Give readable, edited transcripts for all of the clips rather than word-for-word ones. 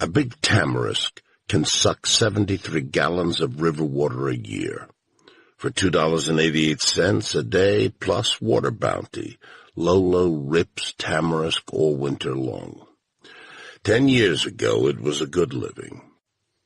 A big tamarisk can suck 73 gallons of river water a year. For $2.88 a day plus water bounty, Lolo rips tamarisk all winter long. 10 years ago, it was a good living.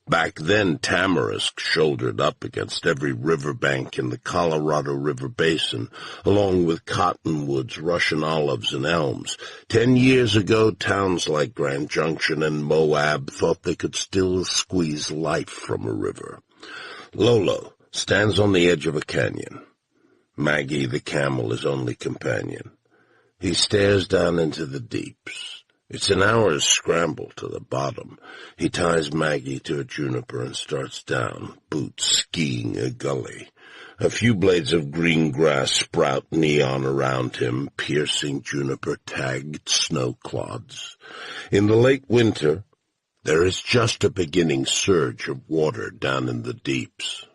Back then, tamarisk shouldered up against every riverbank in the Colorado River Basin, along with cottonwoods, Russian olives, and elms. 10 years ago, towns like Grand Junction and Moab thought they could still squeeze life from a river. Lolo stands on the edge of a canyon. Maggie, the camel, his only companion. He stares down into the deeps. It's an hour's scramble to the bottom. He ties Maggie to a juniper and starts down, boots skiing a gully. A few blades of green grass sprout neon around him, piercing juniper-tagged snow clods. In the late winter, there is just a beginning surge of water down in the deeps.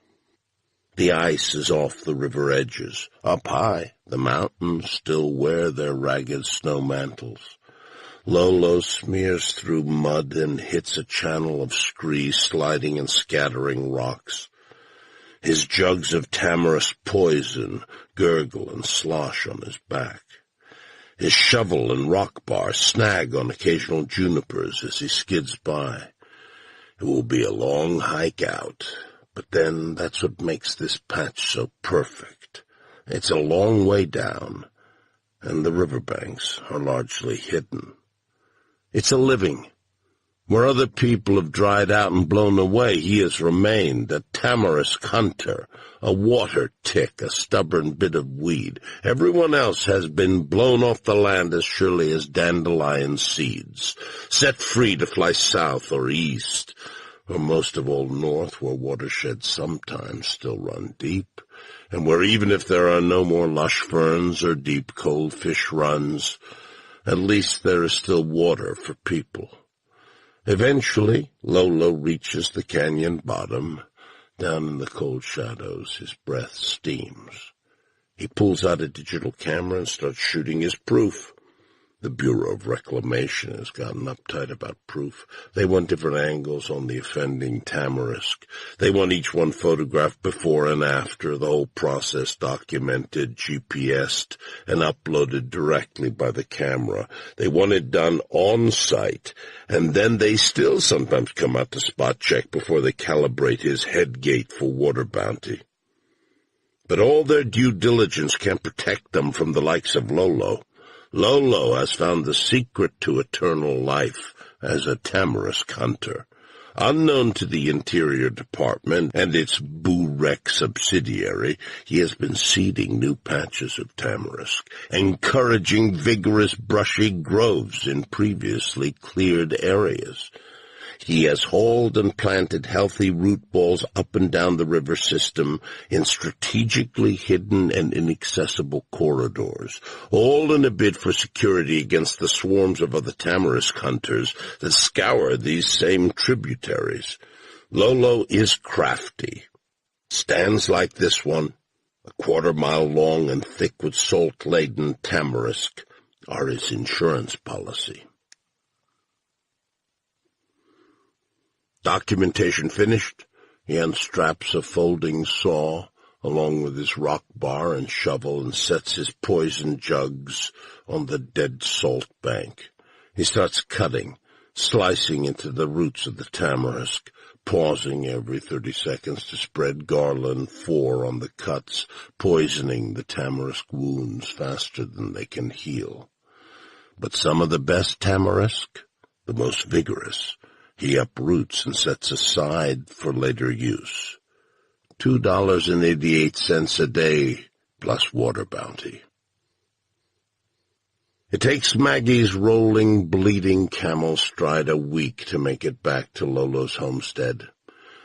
The ice is off the river edges. Up high, the mountains still wear their ragged snow mantles. Lolo smears through mud and hits a channel of scree, sliding and scattering rocks. His jugs of tamarisk poison gurgle and slosh on his back. His shovel and rock bar snag on occasional junipers as he skids by. It will be a long hike out, but then that's what makes this patch so perfect. It's a long way down, and the riverbanks are largely hidden. It's a living. Where other people have dried out and blown away, he has remained, a tamarisk hunter, a water tick, a stubborn bit of weed. Everyone else has been blown off the land as surely as dandelion seeds, set free to fly south or east, or most of all north, where watersheds sometimes still run deep, and where even if there are no more lush ferns or deep cold fish runs, at least there is still water for people. Eventually, Lolo reaches the canyon bottom. Down in the cold shadows, his breath steams. He pulls out a digital camera and starts shooting his proof. The Bureau of Reclamation has gotten uptight about proof. They want different angles on the offending tamarisk. They want each one photographed before and after, the whole process documented, GPSed, and uploaded directly by the camera. They want it done on site, and then they still sometimes come out to spot check before they calibrate his head gate for water bounty. But all their due diligence can't protect them from the likes of Lolo. Lolo has found the secret to eternal life as a tamarisk hunter. Unknown to the Interior Department and its Boo-Rec subsidiary, he has been seeding new patches of tamarisk, encouraging vigorous brushy groves in previously cleared areas. He has hauled and planted healthy root balls up and down the river system in strategically hidden and inaccessible corridors, all in a bid for security against the swarms of other tamarisk hunters that scour these same tributaries. Lolo is crafty. Stands like this one, a quarter-mile long and thick with salt-laden tamarisk, are his insurance policy. Documentation finished, he unstraps a folding saw along with his rock bar and shovel and sets his poison jugs on the dead salt bank. He starts cutting, slicing into the roots of the tamarisk, pausing every 30 seconds to spread garland 4 on the cuts, poisoning the tamarisk wounds faster than they can heal. But some of the best tamarisk, the most vigorous, he uproots and sets aside for later use. $2.88 a day plus water bounty. It takes Maggie's rolling, bleeding camel stride a week to make it back to Lolo's homestead.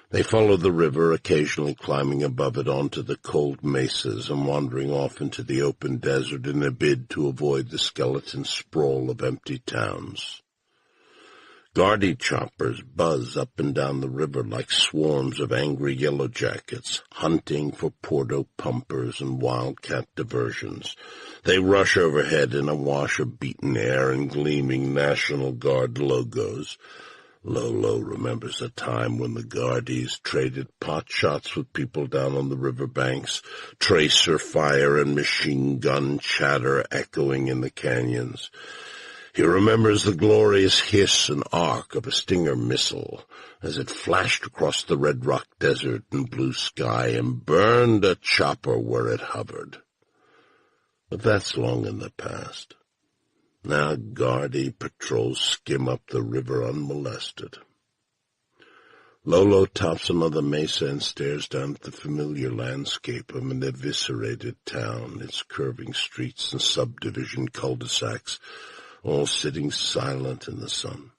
They follow the river, occasionally climbing above it onto the cold mesas and wandering off into the open desert in a bid to avoid the skeleton sprawl of empty towns. Guardy choppers buzz up and down the river like swarms of angry yellow jackets, hunting for Porto pumpers and wildcat diversions. They rush overhead in a wash of beaten air and gleaming National Guard logos. Lolo remembers a time when the Guardies traded pot shots with people down on the riverbanks, tracer fire and machine gun chatter echoing in the canyons. He remembers the glorious hiss and arc of a Stinger missile as it flashed across the Red Rock Desert and blue sky and burned a chopper where it hovered. But that's long in the past. Now Guardy patrols skim up the river unmolested. Lolo tops another mesa and stares down at the familiar landscape of an eviscerated town, its curving streets and subdivision cul-de-sacs, all sitting silent in the sun.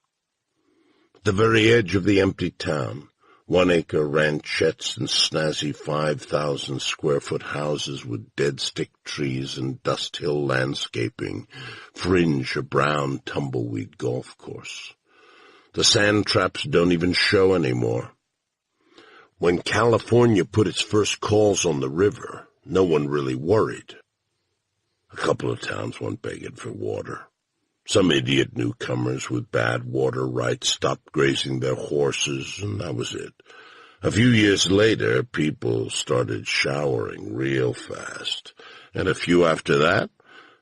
At the very edge of the empty town, 1-acre ranchettes and snazzy 5,000-square-foot houses with dead-stick trees and dust-hill landscaping fringe a brown tumbleweed golf course. The sand traps don't even show anymore. When California put its first calls on the river, no one really worried. A couple of towns went begging for water. Some idiot newcomers with bad water rights stopped grazing their horses, and that was it. A few years later, people started showering real fast, and a few after that,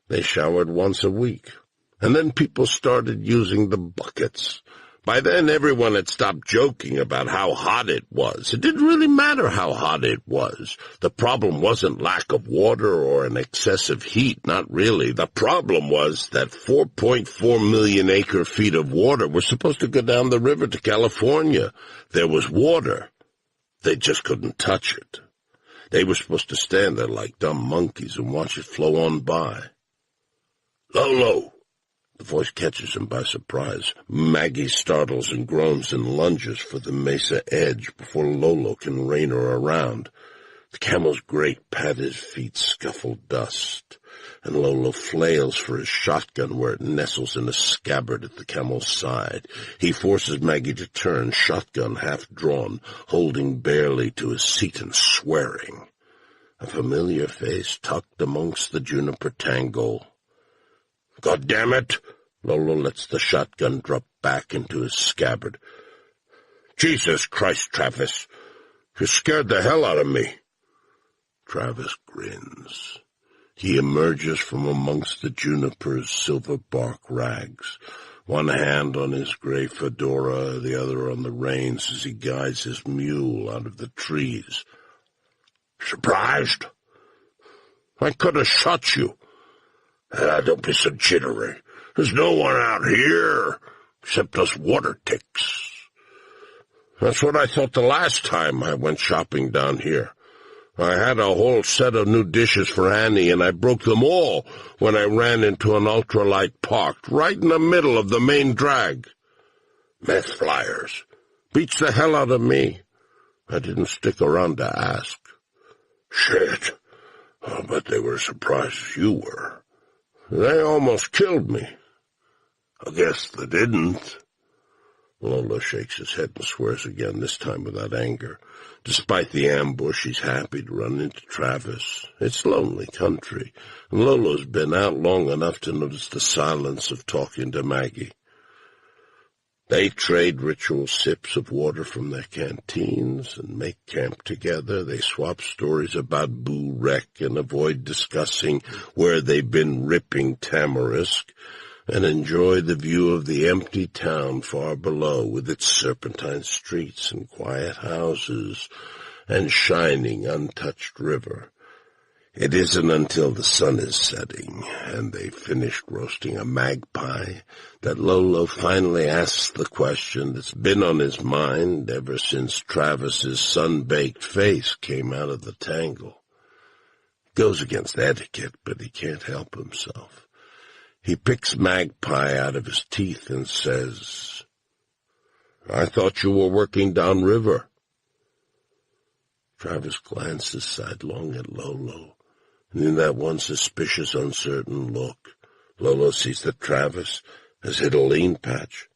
they showered once a week. And then people started using the buckets. By then, everyone had stopped joking about how hot it was. It didn't really matter how hot it was. The problem wasn't lack of water or an excessive heat, not really. The problem was that 4.4 million acre-feet of water were supposed to go down the river to California. There was water. They just couldn't touch it. They were supposed to stand there like dumb monkeys and watch it flow on by. Lolo! The voice catches him by surprise. Maggie startles and groans and lunges for the mesa edge before Lolo can rein her around. The camel's great padded feet scuffle dust, and Lolo flails for his shotgun where it nestles in a scabbard at the camel's side. He forces Maggie to turn, shotgun half drawn, holding barely to his seat and swearing. A familiar face tucked amongst the juniper tangle. God damn it! Lolo lets the shotgun drop back into his scabbard. Jesus Christ, Travis! You scared the hell out of me! Travis grins. He emerges from amongst the juniper's silver bark rags, one hand on his gray fedora, the other on the reins as he guides his mule out of the trees. Surprised? I could have shot you. Don't be so jittery. There's no one out here except us water ticks. That's what I thought the last time I went shopping down here. I had a whole set of new dishes for Annie, and I broke them all when I ran into an ultralight parked right in the middle of the main drag. Meth flyers. Beats the hell out of me. I didn't stick around to ask. Shit. I'll bet they were as surprised as you were. They almost killed me. I guess they didn't. Lolo shakes his head and swears again, this time without anger. Despite the ambush, he's happy to run into Travis. It's lonely country, and Lolo's been out long enough to notice the silence of talking to Maggie. They trade ritual sips of water from their canteens and make camp together. They swap stories about Boo Wreck and avoid discussing where they've been ripping tamarisk, and enjoy the view of the empty town far below with its serpentine streets and quiet houses and shining, untouched river. It isn't until the sun is setting and they've finished roasting a magpie that Lolo finally asks the question that's been on his mind ever since Travis's sun-baked face came out of the tangle. It goes against etiquette, but he can't help himself. He picks magpie out of his teeth and says, I thought you were working downriver. Travis glances sidelong at Lolo, and in that one suspicious, uncertain look, Lolo sees that Travis has hit a lean patch.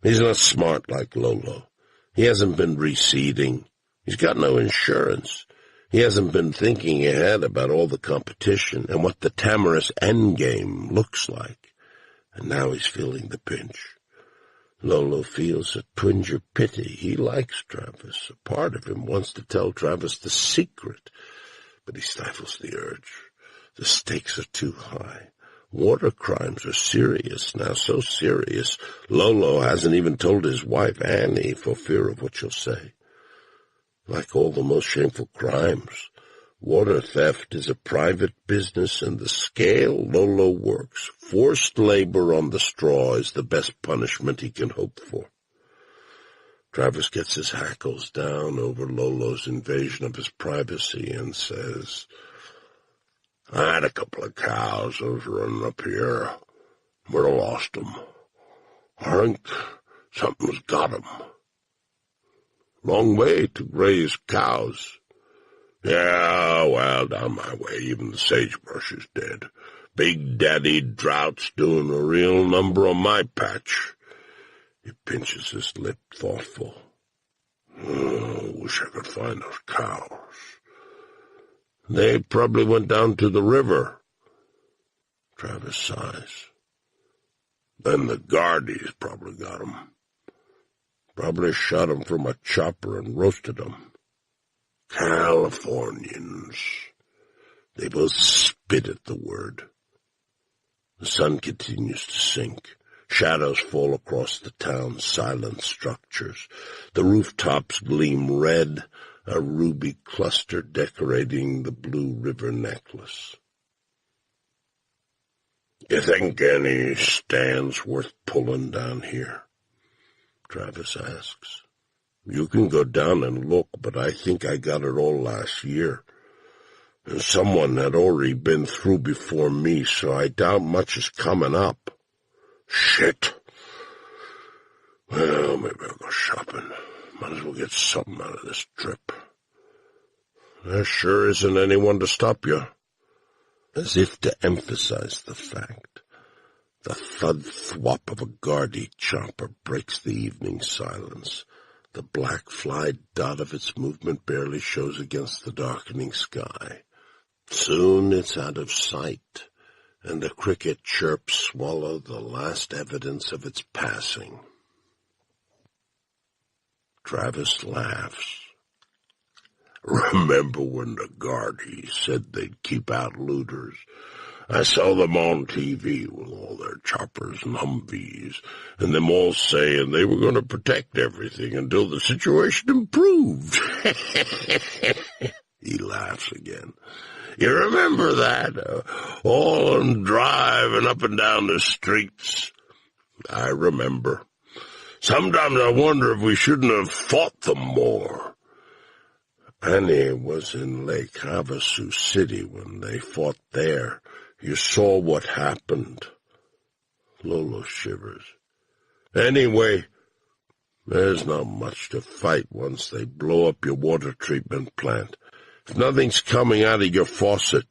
He's not smart like Lolo. He hasn't been reseeding. He's got no insurance. He hasn't been thinking ahead about all the competition and what the Tamarisk endgame looks like. And now he's feeling the pinch. Lolo feels a twinge of pity. He likes Travis. A part of him wants to tell Travis the secret, but he stifles the urge. The stakes are too high. Water crimes are serious now, so serious Lolo hasn't even told his wife, Annie, for fear of what she'll say. Like all the most shameful crimes, water theft is a private business, and the scale Lolo works, forced labor on the straw, is the best punishment he can hope for. Travis gets his hackles down over Lolo's invasion of his privacy and says, I had a couple of cows that was running up here, but I lost them. I think something's got them. Long way to graze cows. Yeah, well, down my way, even the sagebrush is dead. Big Daddy Drought's doing a real number on my patch. He pinches his lip, thoughtful. Oh, wish I could find those cows. They probably went down to the river. Travis sighs. Then the Guardies probably got 'em. Probably shot 'em from a chopper and roasted 'em. Californians. They both spit at the word. The sun continues to sink. Shadows fall across the town's silent structures. The rooftops gleam red, a ruby cluster decorating the blue river necklace. You think any stand's worth pulling down here? Travis asks. You can go down and look, but I think I got it all last year. And someone had already been through before me, so I doubt much is coming up. Shit. Well, maybe I'll go shopping. Might as well get something out of this trip. There sure isn't anyone to stop you. As if to emphasize the fact, the thud-thwop of a Guardy chopper breaks the evening silence. The black fly dot of its movement barely shows against the darkening sky. Soon it's out of sight, and the cricket chirps swallow the last evidence of its passing. Travis laughs. Remember when the Guardies said they'd keep out looters? I saw them on TV with all their choppers and Humvees, and them all saying they were going to protect everything until the situation improved. He laughs again. You remember that? All them driving up and down the streets. I remember. Sometimes I wonder if we shouldn't have fought them more. Annie was in Lake Havasu City when they fought there. You saw what happened. Lolo shivers. Anyway, there's not much to fight once they blow up your water treatment plant. If nothing's coming out of your faucet,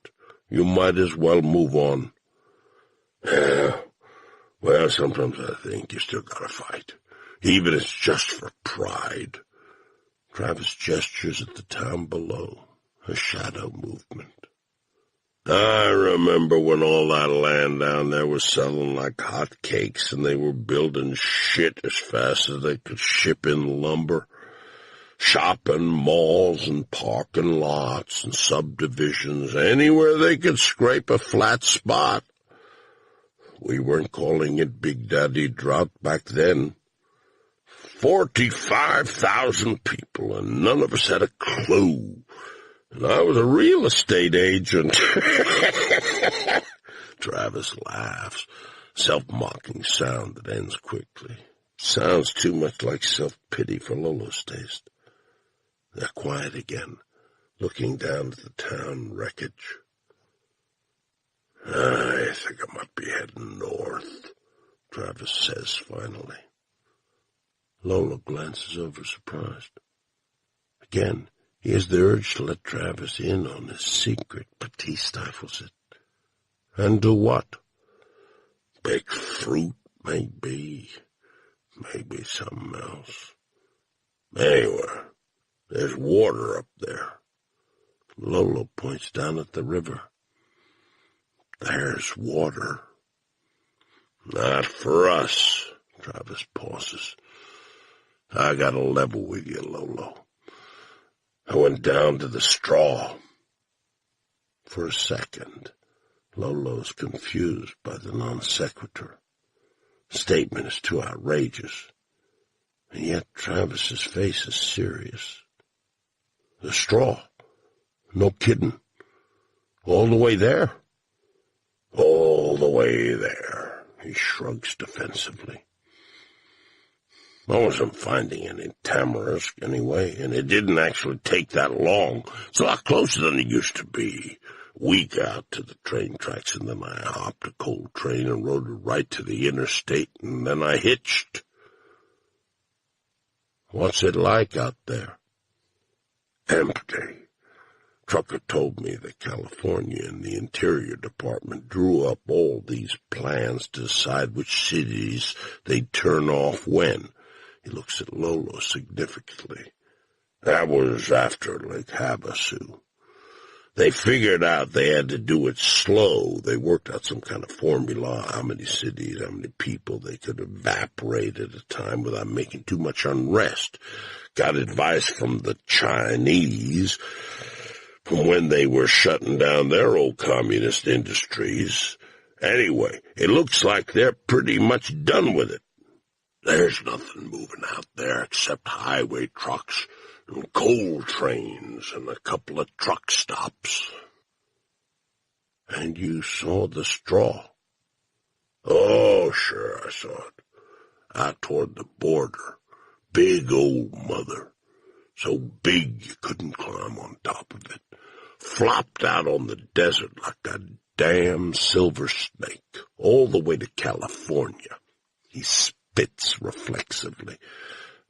you might as well move on. Yeah, well, sometimes I think you still gotta fight, even if it's just for pride. Travis gestures at the town below, a shadow movement. I remember when all that land down there was selling like hotcakes, and they were building shit as fast as they could ship in lumber. Shopping malls and parking lots and subdivisions, anywhere they could scrape a flat spot. We weren't calling it Big Daddy Drought back then. 45,000 people, and none of us had a clue. And I was a real estate agent. Travis laughs, self-mocking sound that ends quickly. Sounds too much like self-pity for Lolo's taste. They're quiet again, looking down at the town wreckage. I think I might be heading north, Travis says finally. Lolo glances over surprised. Again, he has the urge to let Travis in on his secret, but he stifles it. And do what? Big fruit, maybe. Maybe something else. Anyway, there's water up there. Lolo points down at the river. There's water. Not for us, Travis pauses. I gotta level with you, Lolo. I went down to the straw. For a second, Lolo's confused by the non sequitur. The statement is too outrageous, and yet Travis's face is serious. The straw? No kidding. All the way there? All the way there, he shrugs defensively. I wasn't finding any tamarisk anyway, and it didn't actually take that long. It's a lot closer than it used to be. Week out to the train tracks, and then I hopped a coal train and rode it right to the interstate, and then I hitched. What's it like out there? Empty. Trucker told me that California and the Interior Department drew up all these plans to decide which cities they'd turn off when. He looks at Lolo significantly. That was after Lake Havasu. They figured out they had to do it slow. They worked out some kind of formula, how many cities, how many people they could evaporate at a time without making too much unrest. Got advice from the Chinese from when they were shutting down their old communist industries. Anyway, it looks like they're pretty much done with it. There's nothing moving out there except highway trucks and coal trains and a couple of truck stops. And you saw the straw? Oh, sure, I saw it. Out toward the border. Big old mother. So big you couldn't climb on top of it. Flopped out on the desert like a damn silver snake, all the way to California. He spits reflexively.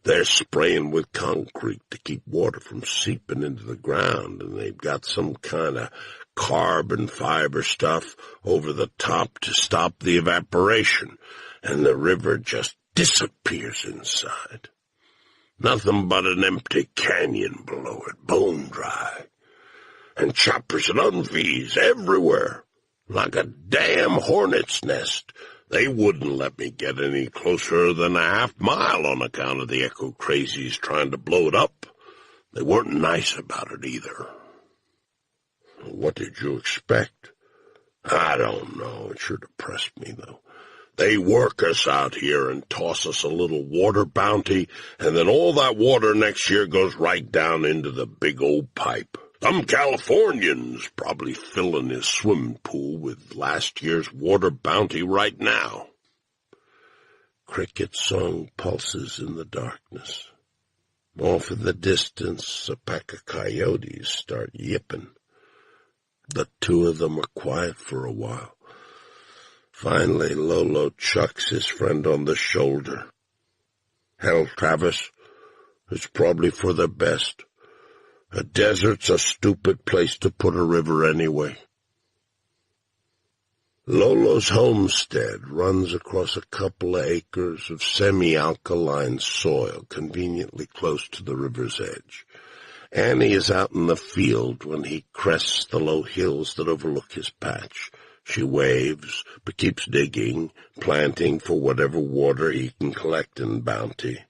They're spraying with concrete to keep water from seeping into the ground, and they've got some kind of carbon fiber stuff over the top to stop the evaporation, and the river just disappears inside. Nothing but an empty canyon below it, bone dry. And choppers and Humvees everywhere, like a damn hornet's nest. They wouldn't let me get any closer than a half-mile on account of the eco-crazies trying to blow it up. They weren't nice about it either. What did you expect? I don't know. It sure depressed me, though. They work us out here and toss us a little water bounty, and then all that water next year goes right down into the big old pipe. Some Californian's probably filling his swimming pool with last year's water bounty right now. Cricket song pulses in the darkness. Off in the distance, a pack of coyotes start yipping. The two of them are quiet for a while. Finally, Lolo chucks his friend on the shoulder. Hell, Travis, it's probably for the best. A desert's a stupid place to put a river anyway. Lolo's homestead runs across a couple of acres of semi-alkaline soil conveniently close to the river's edge. Annie is out in the field when he crests the low hills that overlook his patch. She waves, but keeps digging, planting for whatever water he can collect in bounty.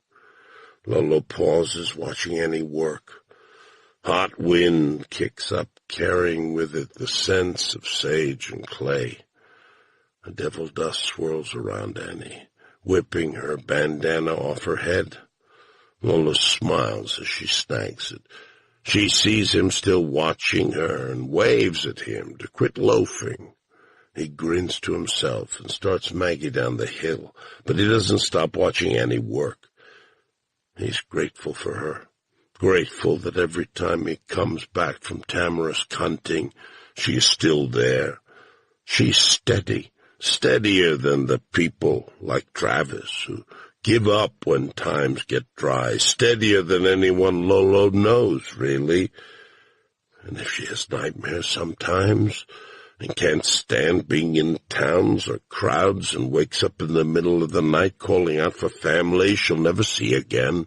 Lolo pauses, watching Annie work. Hot wind kicks up, carrying with it the scents of sage and clay. A devil dust swirls around Annie, whipping her bandana off her head. Lola smiles as she snags it. She sees him still watching her and waves at him to quit loafing. He grins to himself and starts Maggie down the hill, but he doesn't stop watching Annie work. He's grateful for her. Grateful that every time he comes back from tamarisk hunting, she is still there. She's steady, steadier than the people like Travis who give up when times get dry, steadier than anyone Lolo knows, really. And if she has nightmares sometimes and can't stand being in towns or crowds and wakes up in the middle of the night calling out for family she'll never see again,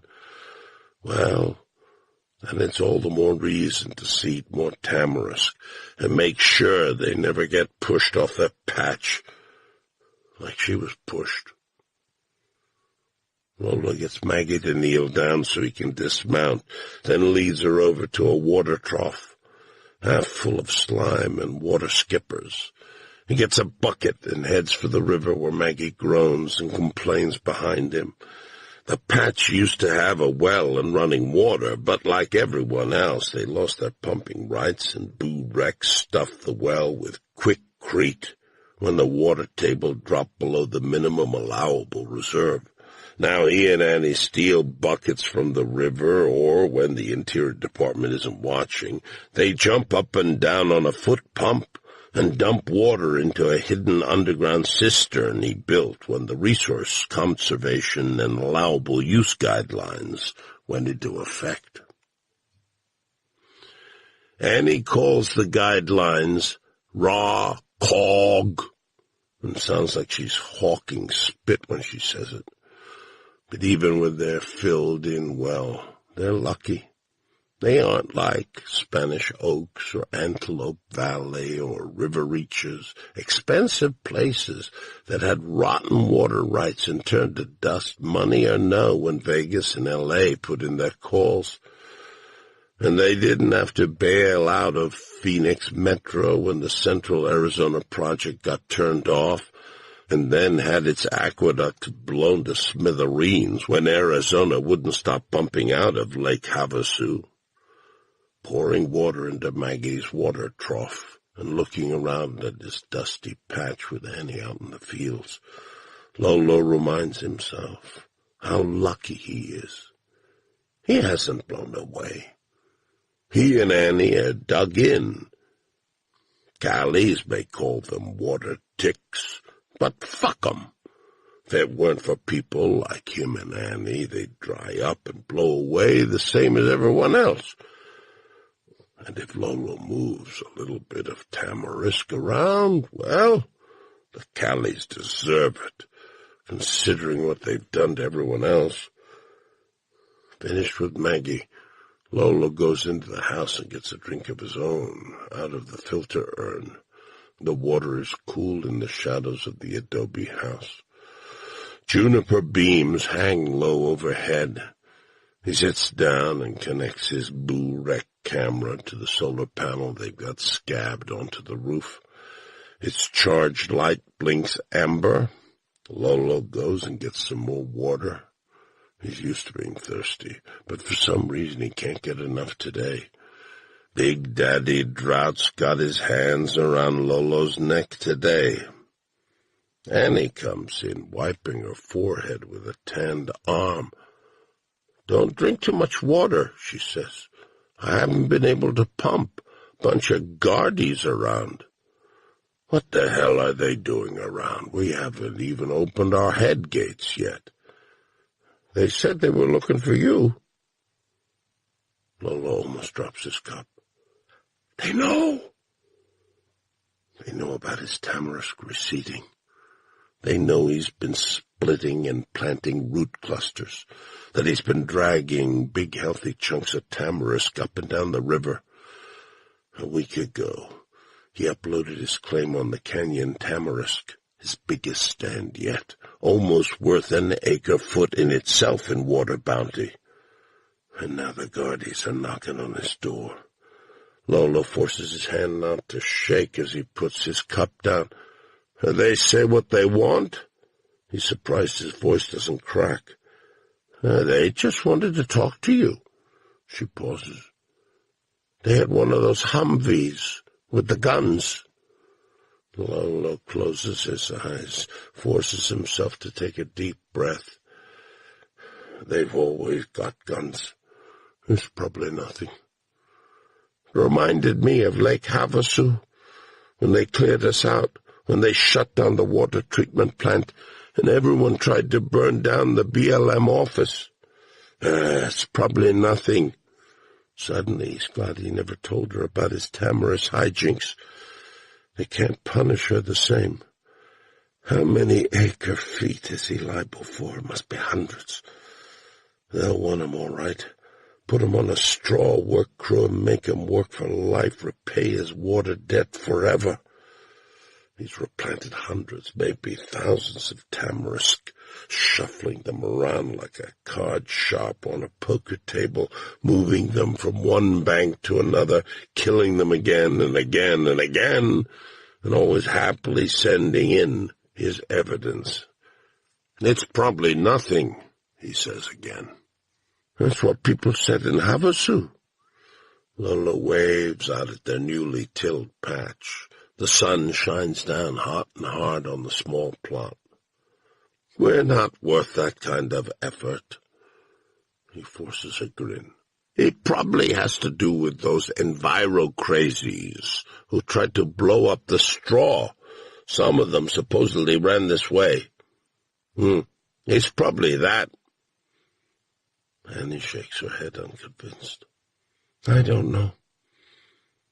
well, then it's all the more reason to seed more tamarisk and make sure they never get pushed off that patch like she was pushed. Lola gets Maggie to kneel down so he can dismount, then leads her over to a water trough, half full of slime and water skippers. He gets a bucket and heads for the river where Maggie groans and complains behind him. The patch used to have a well and running water, but like everyone else, they lost their pumping rights, and Boo Rex stuffed the well with quickcrete when the water table dropped below the minimum allowable reserve. Now he and Annie steal buckets from the river, or when the Interior Department isn't watching, they jump up and down on a foot pump and dump water into a hidden underground cistern he built when the Resource Conservation and Allowable Use Guidelines went into effect. Annie calls the guidelines raw cog, and sounds like she's hawking spit when she says it. But even when they're filled in well, they're lucky. They aren't like Spanish Oaks or Antelope Valley or River Reaches, expensive places that had rotten water rights and turned to dust, money or no, when Vegas and L.A. put in their calls. And they didn't have to bail out of Phoenix Metro when the Central Arizona project got turned off, and then had its aqueduct blown to smithereens when Arizona wouldn't stop pumping out of Lake Havasu. Pouring water into Maggie's water trough and looking around at this dusty patch with Annie out in the fields, Lolo reminds himself how lucky he is. He hasn't blown away. He and Annie are dug in. Callies may call them water ticks, but fuck 'em. If it weren't for people like him and Annie, they'd dry up and blow away the same as everyone else. And if Lolo moves a little bit of tamarisk around, well, the Callies deserve it, considering what they've done to everyone else. Finished with Maggie, Lolo goes into the house and gets a drink of his own out of the filter urn. The water is cool in the shadows of the adobe house. Juniper beams hang low overhead. He sits down and connects his Boo Rec camera to the solar panel they've got scabbed onto the roof. Its charged light blinks amber. Lolo goes and gets some more water. He's used to being thirsty, but for some reason he can't get enough today. Big Daddy Drought's got his hands around Lolo's neck today. Annie comes in, wiping her forehead with a tanned arm. "Don't drink too much water," she says. "I haven't been able to pump. Bunch of guardies around." "What the hell are they doing around? We haven't even opened our head gates yet." "They said they were looking for you." Lolo almost drops his cup. "They know. They know about his tamarisk receding. They know he's been splitting and planting root clusters, that he's been dragging big healthy chunks of tamarisk up and down the river. A week ago, he uploaded his claim on the Canyon Tamarisk, his biggest stand yet, almost worth an acre-foot in itself in water bounty. And now the guardies are knocking on his door. Lolo forces his hand not to shake as he puts his cup down. "They say what they want?" He's surprised his voice doesn't crack. "They just wanted to talk to you." She pauses. "They had one of those Humvees with the guns." Lolo closes his eyes, forces himself to take a deep breath. "They've always got guns. It's probably nothing. It reminded me of Lake Havasu, when they cleared us out, when they shut down the water treatment plant, and everyone tried to burn down the BLM office. It's probably nothing." Suddenly he's glad he never told her about his tamarisk hijinks. They can't punish her the same. How many acre-feet is he liable for? It must be hundreds. They'll want him all right. Put him on a straw work crew and make him work for life, repay his water debt forever. He's replanted hundreds, maybe thousands of tamarisk, shuffling them around like a card sharp on a poker table, moving them from one bank to another, killing them again and again and again, and always happily sending in his evidence. "It's probably nothing," he says again. "That's what people said in Havasu." Lolo waves out at their newly tilled patch. The sun shines down hot and hard on the small plot. "We're not worth that kind of effort." He forces a grin. "It probably has to do with those enviro-crazies who tried to blow up the straw. Some of them supposedly ran this way." It's probably that." Annie shakes her head unconvinced. "I don't know.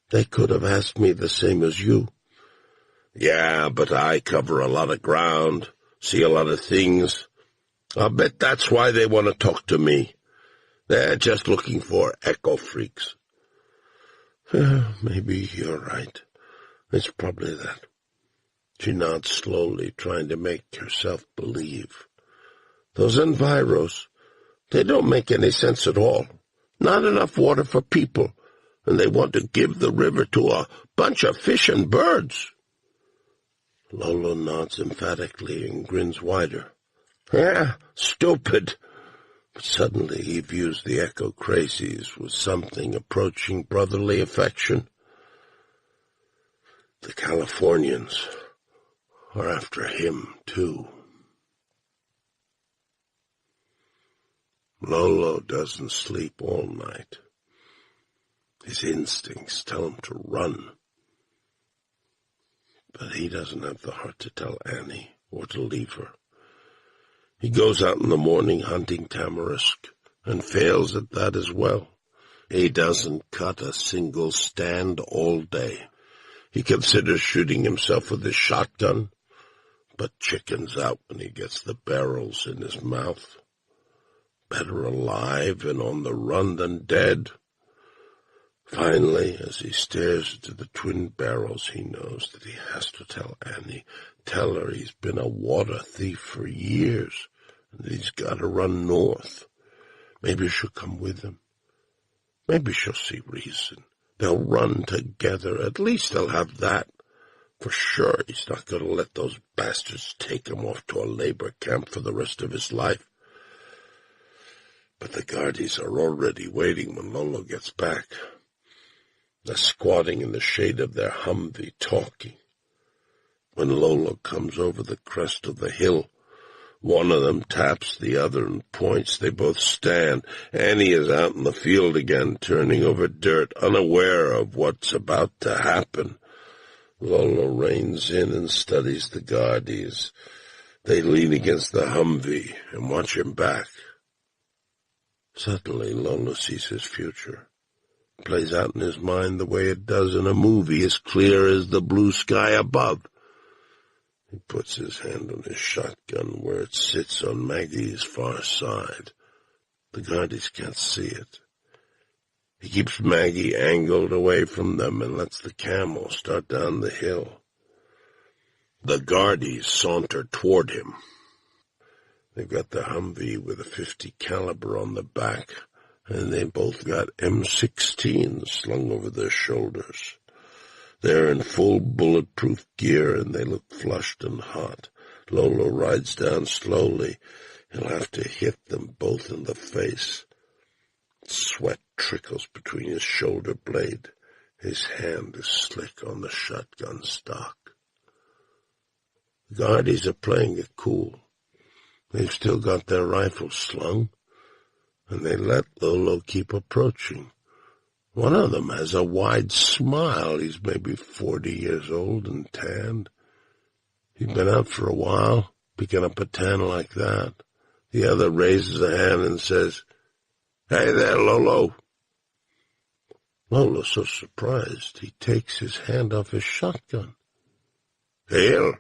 They could have asked me the same as you." "Yeah, but I cover a lot of ground, see a lot of things. I'll bet that's why they want to talk to me. They're just looking for echo freaks." Maybe you're right. It's probably that." She nods slowly, trying to make herself believe. "Those enviros, they don't make any sense at all. Not enough water for people, and they want to give the river to a bunch of fish and birds." Lolo nods emphatically and grins wider. "Yeah, stupid." But suddenly he views the echo-crazies with something approaching brotherly affection. The Californians are after him, too. Lolo doesn't sleep all night. His instincts tell him to run. But he doesn't have the heart to tell Annie or to leave her. He goes out in the morning hunting tamarisk and fails at that as well. He doesn't cut a single stand all day. He considers shooting himself with his shotgun, but chickens out when he gets the barrels in his mouth. Better alive and on the run than dead. Finally, as he stares into the twin barrels, he knows that he has to tell Annie, tell her he's been a water thief for years, and that he's got to run north. Maybe she'll come with him. Maybe she'll see reason. They'll run together. At least they'll have that. For sure, he's not going to let those bastards take him off to a labor camp for the rest of his life. But the guardies are already waiting when Lolo gets back. They're squatting in the shade of their Humvee, talking. When Lolo comes over the crest of the hill, one of them taps the other and points. They both stand. Annie is out in the field again, turning over dirt, unaware of what's about to happen. Lolo reins in and studies the guardies. They lean against the Humvee and watch him back. Suddenly, Lolo sees his future. It plays out in his mind the way it does in a movie, as clear as the blue sky above. He puts his hand on his shotgun where it sits on Maggie's far side. The guardies can't see it. He keeps Maggie angled away from them and lets the camel start down the hill. The guardies saunter toward him. They've got the Humvee with a .50 caliber on the back, and they both got M16s slung over their shoulders. They're in full bulletproof gear, and they look flushed and hot. Lolo rides down slowly. He'll have to hit them both in the face. Sweat trickles between his shoulder blade. His hand is slick on the shotgun stock. The guardies are playing it cool. They've still got their rifles slung, and they let Lolo keep approaching. One of them has a wide smile. He's maybe 40 years old and tanned. He'd been out for a while, picking up a tan like that. The other raises a hand and says, "Hey there, Lolo." Lolo's so surprised, he takes his hand off his shotgun. "Hail."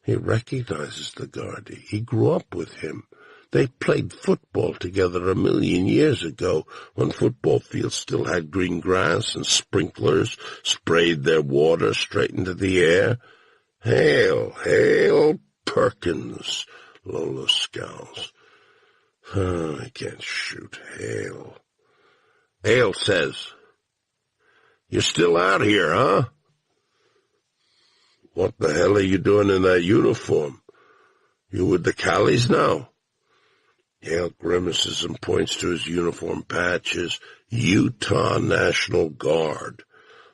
He recognizes the guardie. He grew up with him. They played football together 1,000,000 years ago, when football fields still had green grass and sprinklers sprayed their water straight into the air. Hail, hail, Perkins, Lolo scowls. I can't shoot. Hale. Hale says, "You're still out here, huh?" "What the hell are you doing in that uniform? You with the Callies now?" Hale grimaces and points to his uniform patches. "Utah National Guard."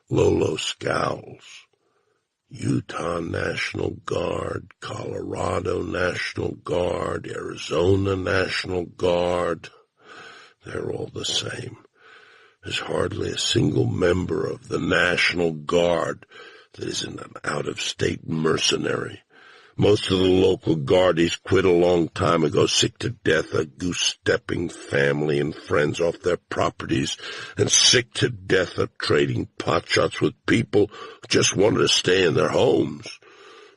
Lolo scowls. Utah National Guard, Colorado National Guard, Arizona National Guard. They're all the same. There's hardly a single member of the National Guard that isn't an out-of-state mercenary. Most of the local guardies quit a long time ago, sick to death of goose-stepping family and friends off their properties, and sick to death of trading potshots with people who just wanted to stay in their homes.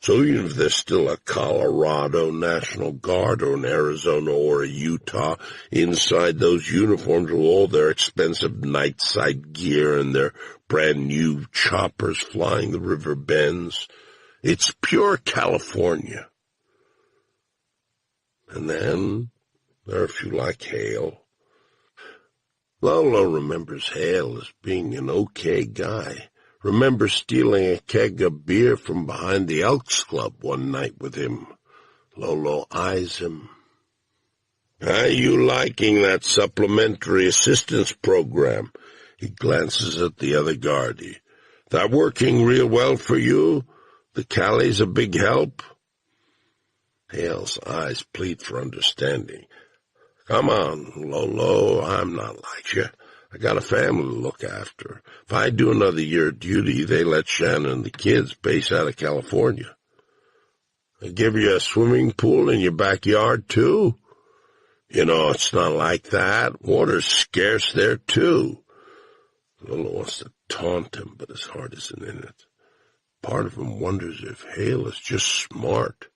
So even if there's still a Colorado National Guard or an Arizona or a Utah inside those uniforms with all their expensive night sight gear and their brand-new choppers flying the river bends, it's pure California. And then there are a few like Hale. Lolo remembers Hale as being an okay guy. Remembers stealing a keg of beer from behind the Elks Club one night with him. Lolo eyes him. "Are you liking that supplementary assistance program?" He glances at the other guardie. "That working real well for you? The Callie's a big help?" Hale's eyes plead for understanding. "Come on, Lolo, I'm not like you. I got a family to look after. If I do another year of duty, they let Shannon and the kids base out of California." "They give you a swimming pool in your backyard, too?" "You know, it's not like that. Water's scarce there, too." Lolo wants to taunt him, but his heart isn't in it. Part of him wonders if Hale is just smart.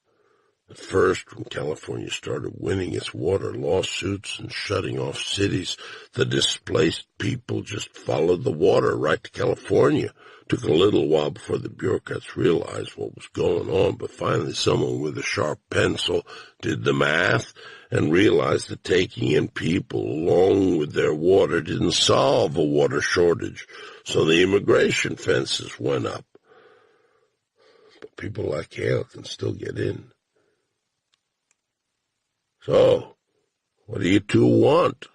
At first, when California started winning its water lawsuits and shutting off cities, the displaced people just followed the water right to California. Took a little while before the bureaucrats realized what was going on, but finally someone with a sharp pencil did the math and realized that taking in people along with their water didn't solve a water shortage, so the immigration fences went up. But people like Hale can still get in. "So, what do you two want?"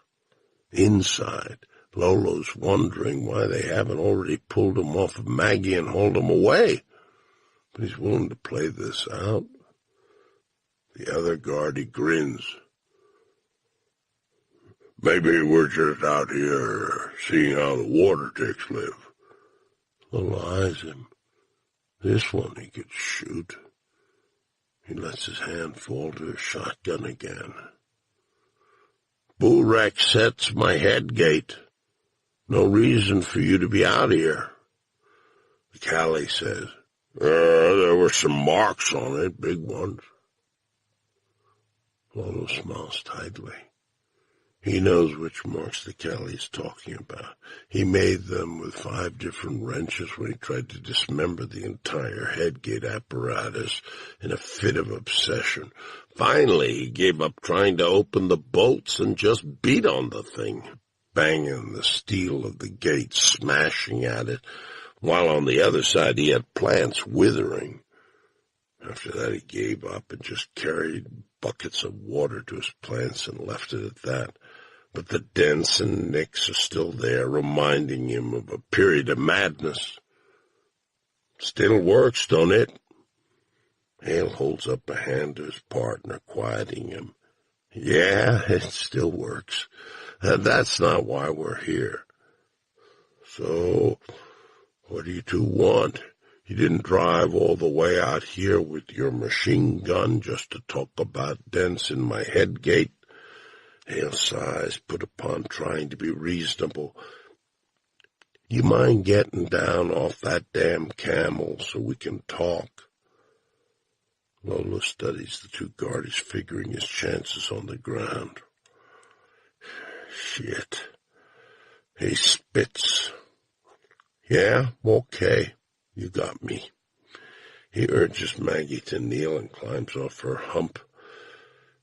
Inside, Lolo's wondering why they haven't already pulled him off of Maggie and hauled him away. But he's willing to play this out. The other guardie grins. "Maybe we're just out here seeing how the water ticks live." Lolo eyes him. This one he could shoot. He lets his hand fall to his shotgun again. "Boorek sets my head gate. No reason for you to be out here." The Callie says, There were some marks on it, big ones." Lolo smiles tightly. He knows which marks the Callie is talking about. He made them with 5 different wrenches when he tried to dismember the entire headgate apparatus in a fit of obsession. Finally, he gave up trying to open the bolts and just beat on the thing, banging the steel of the gate, smashing at it, while on the other side he had plants withering. After that, he gave up and just carried buckets of water to his plants and left it at that. But the dents and nicks are still there, reminding him of a period of madness. "Still works, don't it?" Hale holds up a hand to his partner, quieting him. "Yeah, it still works. That's not why we're here." "So, what do you two want? You didn't drive all the way out here with your machine gun just to talk about dents in my headgate?" Hale sighs, put upon trying to be reasonable. "You mind getting down off that damn camel so we can talk?" Lolo studies the 2 guardies, figuring his chances on the ground. "Shit." He spits. "Yeah, okay. You got me." He urges Maggie to kneel and climbs off her hump.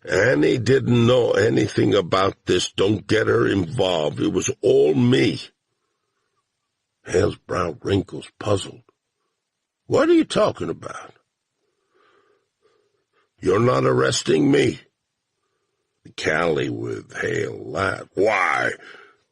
Annie didn't know anything about this. Don't get her involved. It was all me. Hale's brow wrinkles, puzzled. What are you talking about? You're not arresting me. Callie with Hale laughed. Why?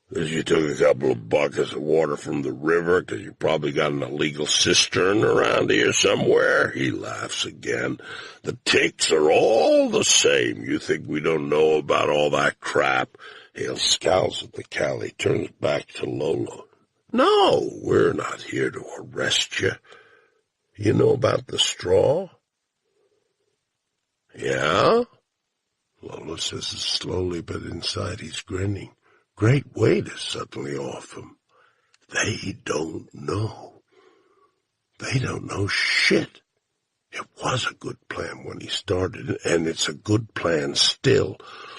Because you took a couple of buckets of water from the river, because you probably got an illegal cistern around here somewhere? He laughs again. The ticks are all the same. You think we don't know about all that crap? Hale scowls at the Callie, turns back to Lolo. No, we're not here to arrest you. You know about the straw? Yeah? Lolo says it slowly, but inside he's grinning. Great weight is suddenly off him. They don't know. They don't know shit. It was a good plan when he started, and it's a good plan still.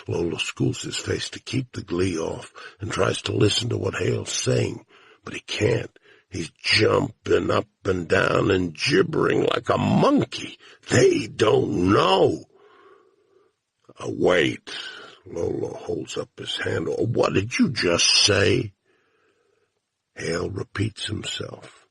Lolo schools his face to keep the glee off and tries to listen to what Hale's saying, but he can't. He's jumping up and down and gibbering like a monkey. They don't know. Wait. Lolo holds up his hand. Oh, what did you just say? Hale repeats himself.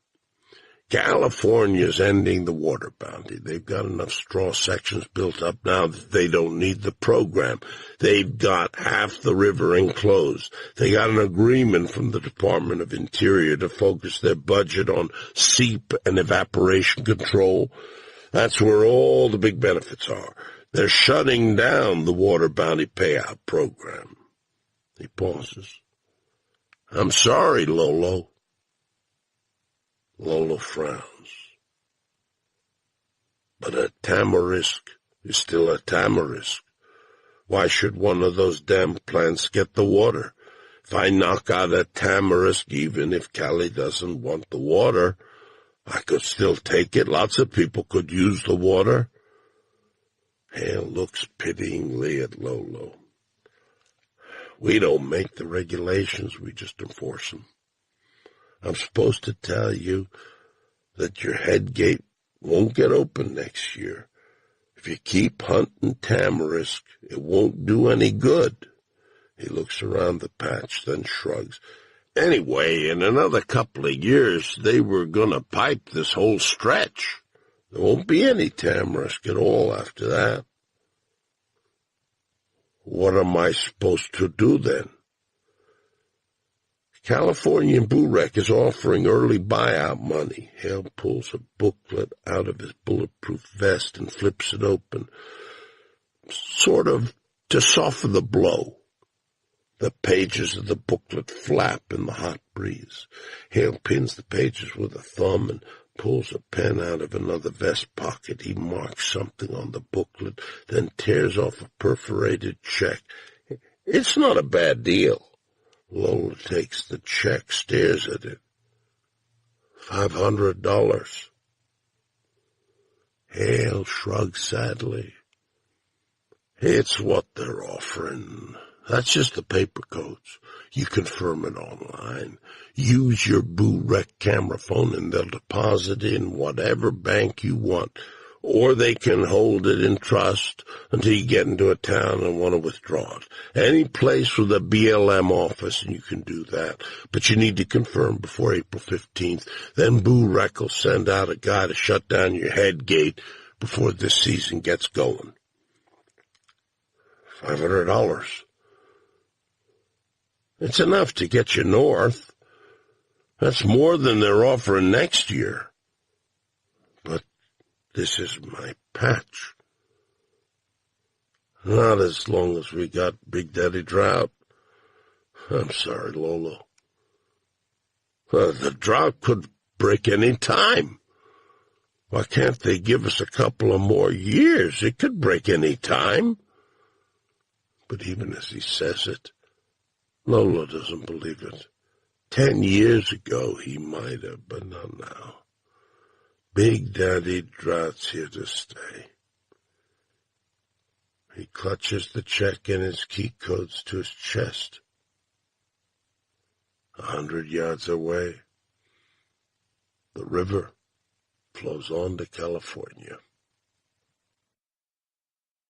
California's ending the water bounty. They've got enough straw sections built up now that they don't need the program. They've got half the river enclosed. They got an agreement from the Department of Interior to focus their budget on seep and evaporation control. That's where all the big benefits are. They're shutting down the water bounty payout program. He pauses. I'm sorry, Lolo. Lolo frowns. But a tamarisk is still a tamarisk. Why should one of those damn plants get the water? If I knock out a tamarisk, even if Callie doesn't want the water, I could still take it. Lots of people could use the water. Hale looks pityingly at Lolo. We don't make the regulations, we just enforce them. I'm supposed to tell you that your head gate won't get open next year. If you keep hunting tamarisk, it won't do any good. He looks around the patch, then shrugs. Anyway, in another couple of years, they were going to pipe this whole stretch. There won't be any tamarisk at all after that. What am I supposed to do then? California Burek is offering early buyout money. Hale pulls a booklet out of his bulletproof vest and flips it open, sort of to soften the blow. The pages of the booklet flap in the hot breeze. Hale pins the pages with a thumb and pulls a pen out of another vest pocket. He marks something on the booklet, then tears off a perforated check. It's not a bad deal. Lola takes the check, stares at it. $500. Hale shrugs sadly. It's what they're offering. That's just the paper codes. You confirm it online. Use your Burek camera phone and they'll deposit it in whatever bank you want. Or they can hold it in trust until you get into a town and want to withdraw it. Any place with a BLM office, and you can do that. But you need to confirm before April 15th. Then Burek will send out a guy to shut down your head gate before this season gets going. $500. It's enough to get you north. That's more than they're offering next year. But this is my patch. Not as long as we got Big Daddy Drought. I'm sorry, Lolo. The drought could break any time. Why can't they give us a couple of more years? It could break any time. But even as he says it, Lolo doesn't believe it. 10 years ago he might have, but not now. Big Daddy Drought's here to stay. He clutches the check and his key codes to his chest. 100 yards away, the river flows on to California.